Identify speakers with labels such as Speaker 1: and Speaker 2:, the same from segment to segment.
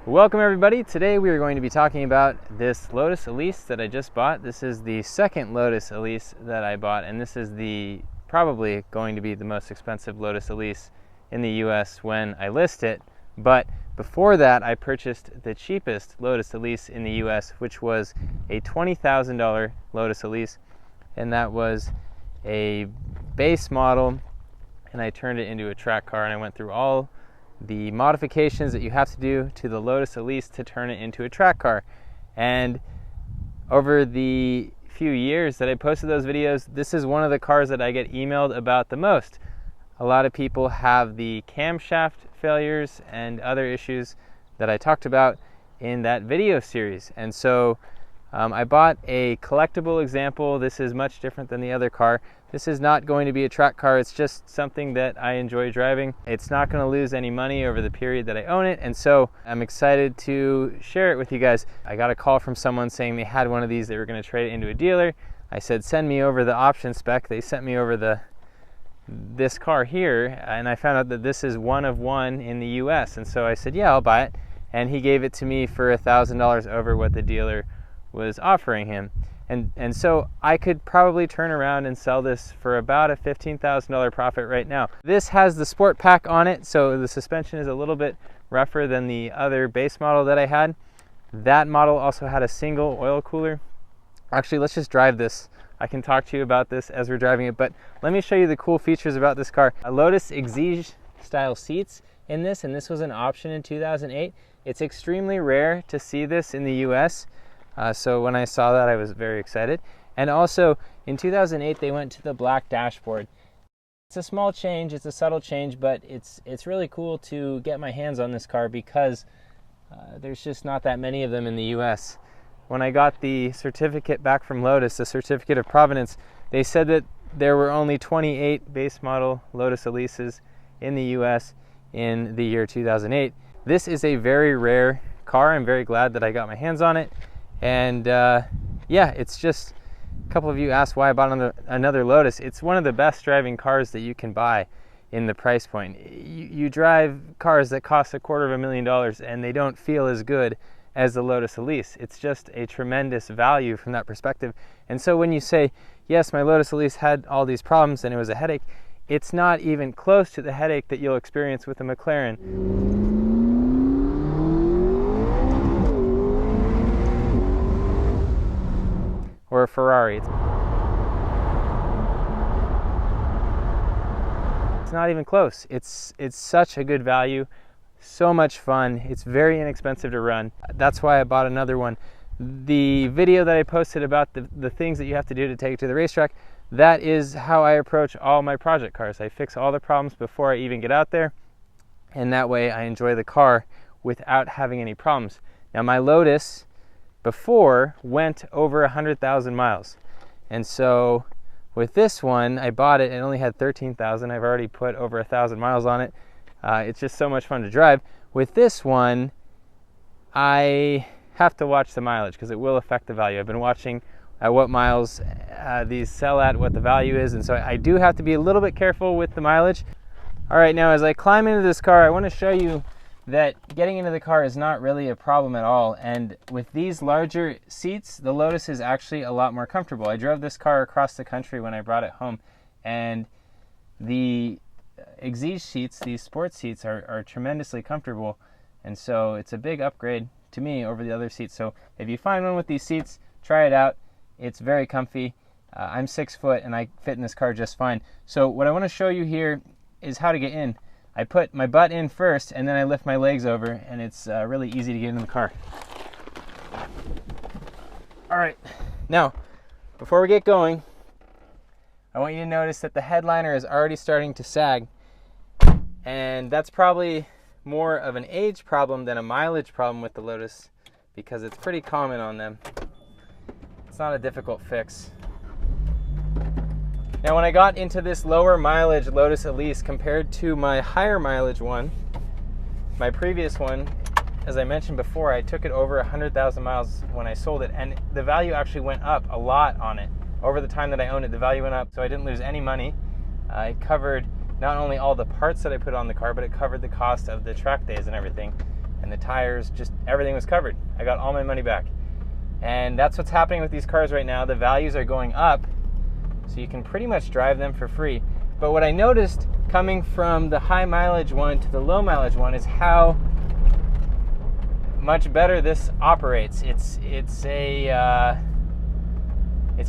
Speaker 1: Welcome everybody. Today we are going to be talking about this Lotus Elise that I just bought. This is the second Lotus Elise that I bought, and this is probably going to be the most expensive Lotus Elise in the US when I list it. But before that, I purchased the cheapest Lotus Elise in the US, which was a $20,000 Lotus Elise, and that was a base model, and I turned it into a track car, and I went through all the modifications that you have to do to the Lotus Elise to turn it into a track car. And over the few years that I posted those videos, this is one of the cars that I get emailed about the most. A lot of people have the camshaft failures and other issues that I talked about in that video series. And so I bought a collectible example. This is much different than the other car. This is not going to be a track car. It's just something that I enjoy driving. It's not going to lose any money over the period that I own it, and so I'm excited to share it with you guys. I got a call from someone saying they had one of these. They were going to trade it into a dealer. I said, send me over the option spec. They sent me over this car here, and I found out that this is one of one in the US, and so I said, yeah, I'll buy it. And he gave it to me for $1,000 over what the dealer was offering him. And so I could probably turn around and sell this for about a $15,000 profit right now. This has the sport pack on it, so the suspension is a little bit rougher than the other base model that I had. That model also had a single oil cooler. Actually, let's just drive this. I can talk to you about this as we're driving it, but let me show you the cool features about this car. A Lotus Exige style seats in this, and this was an option in 2008. It's extremely rare to see this in the US. So when I saw that, I was very excited. And also, in 2008, they went to the black dashboard. It's a small change, it's a subtle change, but it's really cool to get my hands on this car because there's just not that many of them in the US. When I got the certificate back from Lotus, the certificate of provenance, they said that there were only 28 base model Lotus Elises in the US in the year 2008. This is a very rare car. I'm very glad that I got my hands on it. And yeah, it's just, a couple of you asked why I bought another Lotus. It's one of the best driving cars that you can buy in the price point. You drive cars that cost $250,000 and they don't feel as good as the Lotus Elise. It's just a tremendous value from that perspective. And so when you say, yes, my Lotus Elise had all these problems and it was a headache, it's not even close to the headache that you'll experience with a McLaren or a Ferrari. It's not even close. It's such a good value, so much fun. It's very inexpensive to run. That's why I bought another one. The video that I posted about the things that you have to do to take it to the racetrack, that is how I approach all my project cars. I fix all the problems before I even get out there, and that way I enjoy the car without having any problems. Now my Lotus before went over 100,000 miles, and so with this one, I bought it and only had 13,000. I've already put over 1,000 miles on it. It's just so much fun to drive. With this one, I have to watch the mileage because it will affect the value. I've been watching at what miles these sell at, what the value is, and so I do have to be a little bit careful with the mileage. All right, now as I climb into this car, I want to show you that getting into the car is not really a problem at all. And with these larger seats, the Lotus is actually a lot more comfortable. I drove this car across the country when I brought it home, and the Exige seats, these sports seats, are tremendously comfortable, and so it's a big upgrade to me over the other seats. So if you find one with these seats, try it out. It's very comfy. I'm 6 foot and I fit in this car just fine. So what I want to show you here is how to get in. I put my butt in first and then I lift my legs over, and it's really easy to get in the car. All right, now before we get going, I want you to notice that the headliner is already starting to sag, and that's probably more of an age problem than a mileage problem with the Lotus because it's pretty common on them. It's not a difficult fix. Now when I got into this lower mileage Lotus Elise compared to my higher mileage one, my previous one, as I mentioned before, I took it over 100,000 miles when I sold it, and the value actually went up a lot on it. Over the time that I owned it, the value went up, so I didn't lose any money. It covered not only all the parts that I put on the car, but it covered the cost of the track days and everything. and the tires, just everything was covered. I got all my money back. And that's what's happening with these cars right now. The values are going up, so you can pretty much drive them for free. But what I noticed coming from the high mileage one to the low mileage one is how much better this operates. It's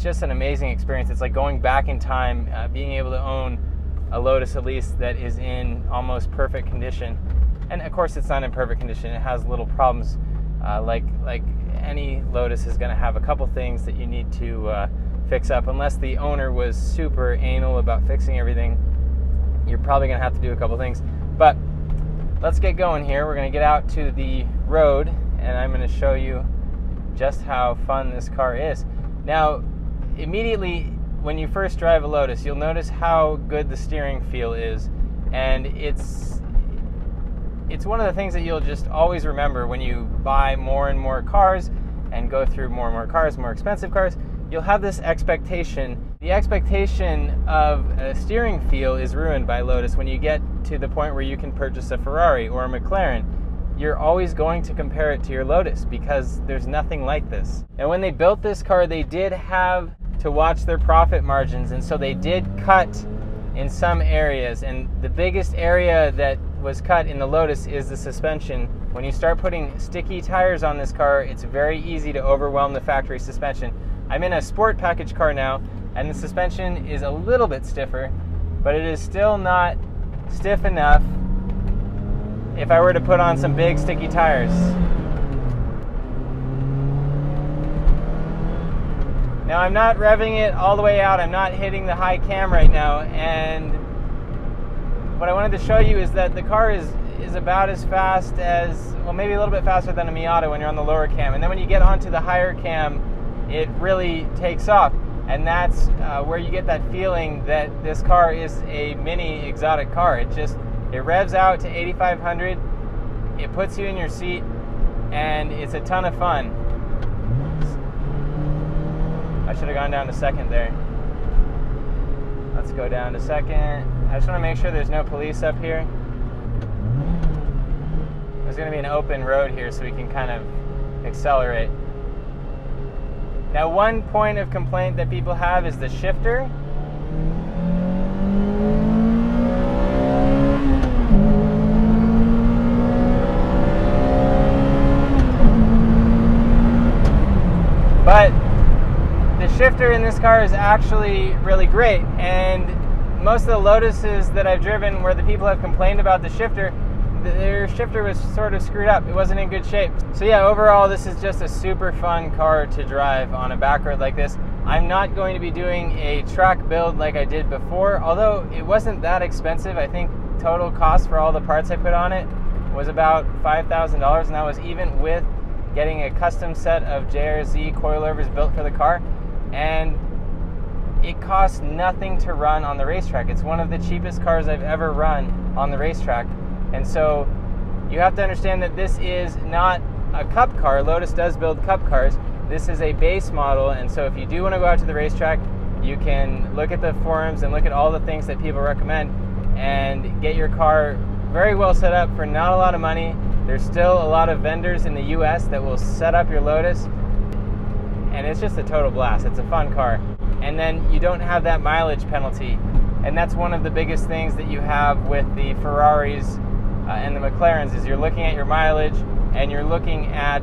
Speaker 1: just an amazing experience. It's like going back in time, being able to own a Lotus Elise that is in almost perfect condition. And of course, it's not in perfect condition. It has little problems, like any Lotus is going to have a couple things that you need to fix up. Unless the owner was super anal about fixing everything, you're probably going to have to do a couple things. But let's get going here. We're going to get out to the road, and I'm going to show you just how fun this car is. Now, immediately when you first drive a Lotus, you'll notice how good the steering feel is, and it's one of the things that you'll just always remember when you buy more and more cars and go through more and more cars, more expensive cars. You'll have this expectation. The expectation of a steering feel is ruined by Lotus when you get to the point where you can purchase a Ferrari or a McLaren. You're always going to compare it to your Lotus because there's nothing like this. And when they built this car, they did have to watch their profit margins, and so they did cut in some areas. And the biggest area that was cut in the Lotus is the suspension. When you start putting sticky tires on this car, it's very easy to overwhelm the factory suspension. I'm in a sport package car now, and the suspension is a little bit stiffer, but it is still not stiff enough if I were to put on some big sticky tires. Now, I'm not revving it all the way out. I'm not hitting the high cam right now, and what I wanted to show you is that the car is about as fast as, well, maybe a little bit faster than a Miata when you're on the lower cam. And then when you get onto the higher cam, it really takes off. And that's where you get that feeling that this car is a mini exotic car. It revs out to 8,500. It puts you in your seat, and it's a ton of fun. I should have gone down to second there. Let's go down to second. I just want to make sure there's no police up here. There's going to be an open road here, so we can kind of accelerate. Now, one point of complaint that people have is the shifter. But the shifter in this car is actually really great, and most of the Lotuses that I've driven where the people have complained about the shifter, their shifter was sort of screwed up. It wasn't in good shape. So yeah, overall, this is just a super fun car to drive on a back road like this. I'm not going to be doing a truck build like I did before, although it wasn't that expensive. I think total cost for all the parts I put on it was about $5,000, and that was even with getting a custom set of JRZ coilovers built for the car. And it costs nothing to run on the racetrack. It's one of the cheapest cars I've ever run on the racetrack. And so you have to understand that this is not a cup car. Lotus does build cup cars. This is a base model, and so if you do want to go out to the racetrack, you can look at the forums and look at all the things that people recommend and get your car very well set up for not a lot of money. There's still a lot of vendors in the US that will set up your Lotus, and it's just a total blast. It's a fun car. And then you don't have that mileage penalty, and that's one of the biggest things that you have with the Ferraris and the McLarens is you're looking at your mileage and you're looking at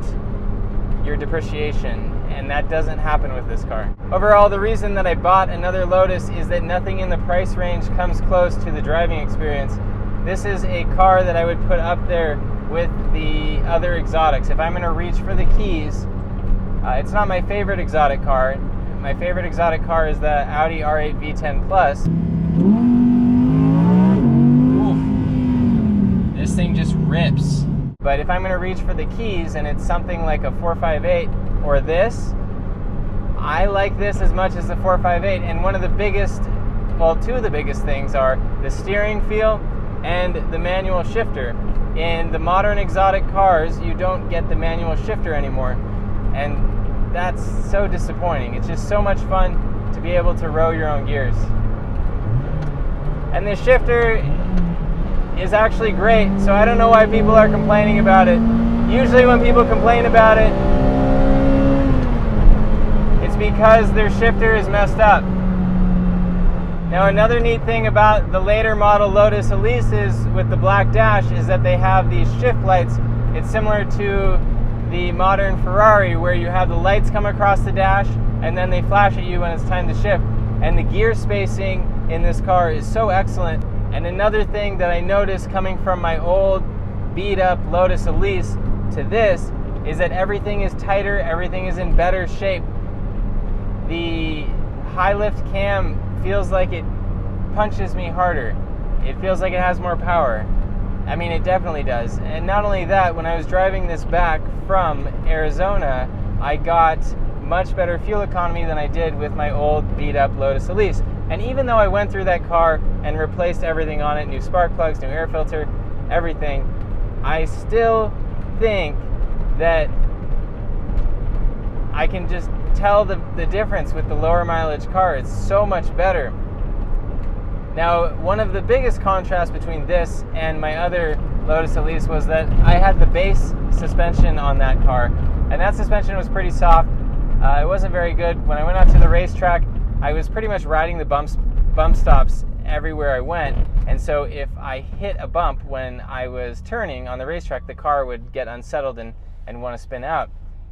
Speaker 1: your depreciation, and that doesn't happen with this car. Overall, the reason that I bought another Lotus is that nothing in the price range comes close to the driving experience. This is a car that I would put up there with the other exotics. If I'm going to reach for the keys, it's not my favorite exotic car. My favorite exotic car is the Audi R8 V10 Plus. This thing just rips. But if I'm going to reach for the keys and it's something like a 458 or this, I like this as much as the 458. And one of the biggest, well, two of the biggest things are the steering feel and the manual shifter. In the modern exotic cars, you don't get the manual shifter anymore. And that's so disappointing. It's just so much fun to be able to row your own gears. And the shifter, is actually great, so I don't know why people are complaining about it. Usually when people complain about it, it's because their shifter is messed up. Now, another neat thing about the later model Lotus Elises with the black dash is that they have these shift lights. It's similar to the modern Ferrari, where you have the lights come across the dash and then they flash at you when it's time to shift. And the gear spacing in this car is so excellent. And another thing that I noticed coming from my old beat up Lotus Elise to this is that everything is tighter, everything is in better shape. The high lift cam feels like it punches me harder. It feels like it has more power. I mean, it definitely does. And not only that, when I was driving this back from Arizona, I got much better fuel economy than I did with my old beat up Lotus Elise. And even though I went through that car and replaced everything on it, new spark plugs, new air filter, everything, I still think that I can just tell the difference with the lower mileage car. It's so much better. Now, one of the biggest contrasts between this and my other Lotus Elise was that I had the base suspension on that car, and that suspension was pretty soft. It wasn't very good. When I went out to the racetrack, I was pretty much riding the bump stops everywhere I went, and so if I hit a bump when I was turning on the racetrack, the car would get unsettled and want to spin out.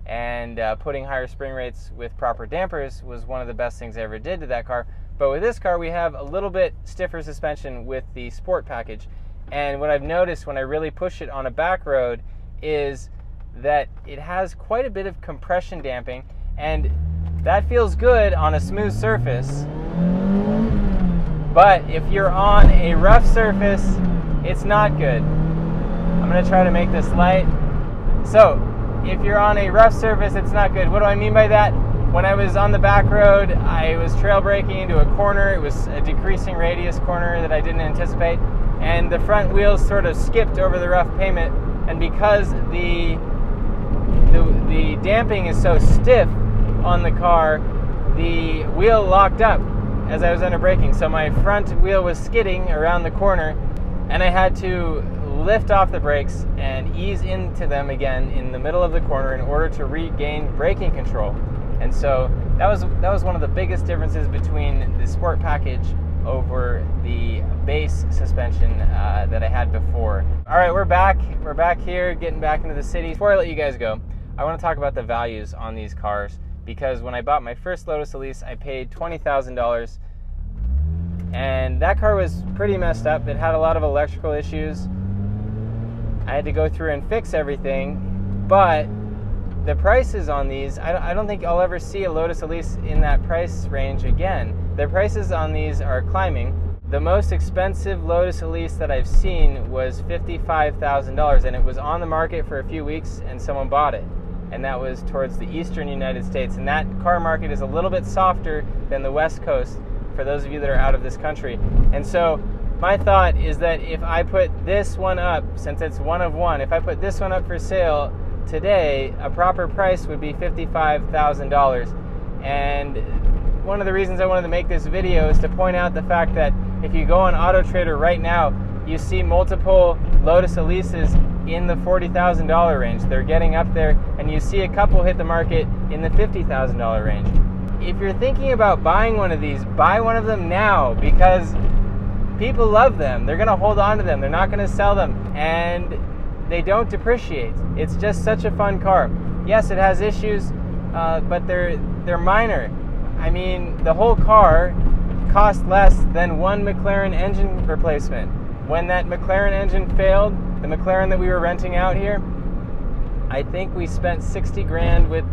Speaker 1: And putting higher spring rates with proper dampers was one of the best things I ever did to that car. But with this car, we have a little bit stiffer suspension with the Sport package. And what I've noticed when I really push it on a back road is that it has quite a bit of compression damping, and that feels good on a smooth surface. But if you're on a rough surface, it's not good. I'm going to try to make this light. So, if you're on a rough surface, it's not good. What do I mean by that? When I was on the back road, I was trail braking into a corner. It was a decreasing radius corner that I didn't anticipate, and the front wheels sort of skipped over the rough pavement. And because the damping is so stiff on the car, the wheel locked up as I was under braking. So my front wheel was skidding around the corner, and I had to lift off the brakes and ease into them again in the middle of the corner in order to regain braking control. And so that was one of the biggest differences between the Sport package over the base suspension that I had before. All right, we're back here, getting back into the city. Before I let you guys go, I want to talk about the values on these cars, because when I bought my first Lotus Elise, I paid $20,000, and that car was pretty messed up. It had a lot of electrical issues. I had to go through and fix everything, but the prices on these, I don't think I'll ever see a Lotus Elise in that price range again. The prices on these are climbing. The most expensive Lotus Elise that I've seen was $55,000, and it was on the market for a few weeks and someone bought it. And that was towards the eastern United States. And that car market is a little bit softer than the West Coast for those of you that are out of this country. And so my thought is that if I put this one up, since it's one of one, if I put this one up for sale today, a proper price would be $55,000. And one of the reasons I wanted to make this video is to point out the fact that if you go on AutoTrader right now, you see multiple Lotus Elises in the $40,000 range. They're getting up there, and you see a couple hit the market in the $50,000 range. If you're thinking about buying one of these, buy one of them now, because people love them. They're going to hold on to them. They're not going to sell them, and they don't depreciate. It's just such a fun car. Yes, it has issues, but they're minor. I mean, the whole car cost less than one McLaren engine replacement. When that McLaren engine failed, the McLaren that we were renting out here, I think we spent 60 grand with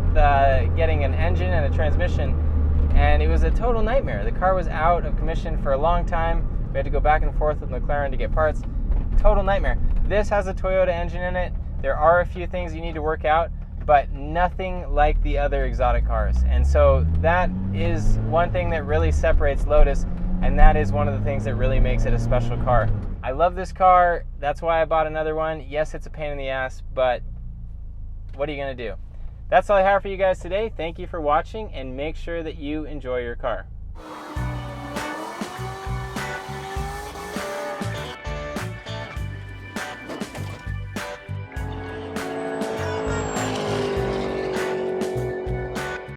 Speaker 1: getting an engine and a transmission, and it was a total nightmare. The car was out of commission for a long time. We had to go back and forth with McLaren to get parts. Total nightmare. This has a Toyota engine in it. There are a few things you need to work out, but nothing like the other exotic cars. And so that is one thing that really separates Lotus, and that is one of the things that really makes it a special car. I love this car. That's why I bought another one. Yes, it's a pain in the ass, but what are you going to do? That's all I have for you guys today. Thank you for watching, and make sure that you enjoy your car.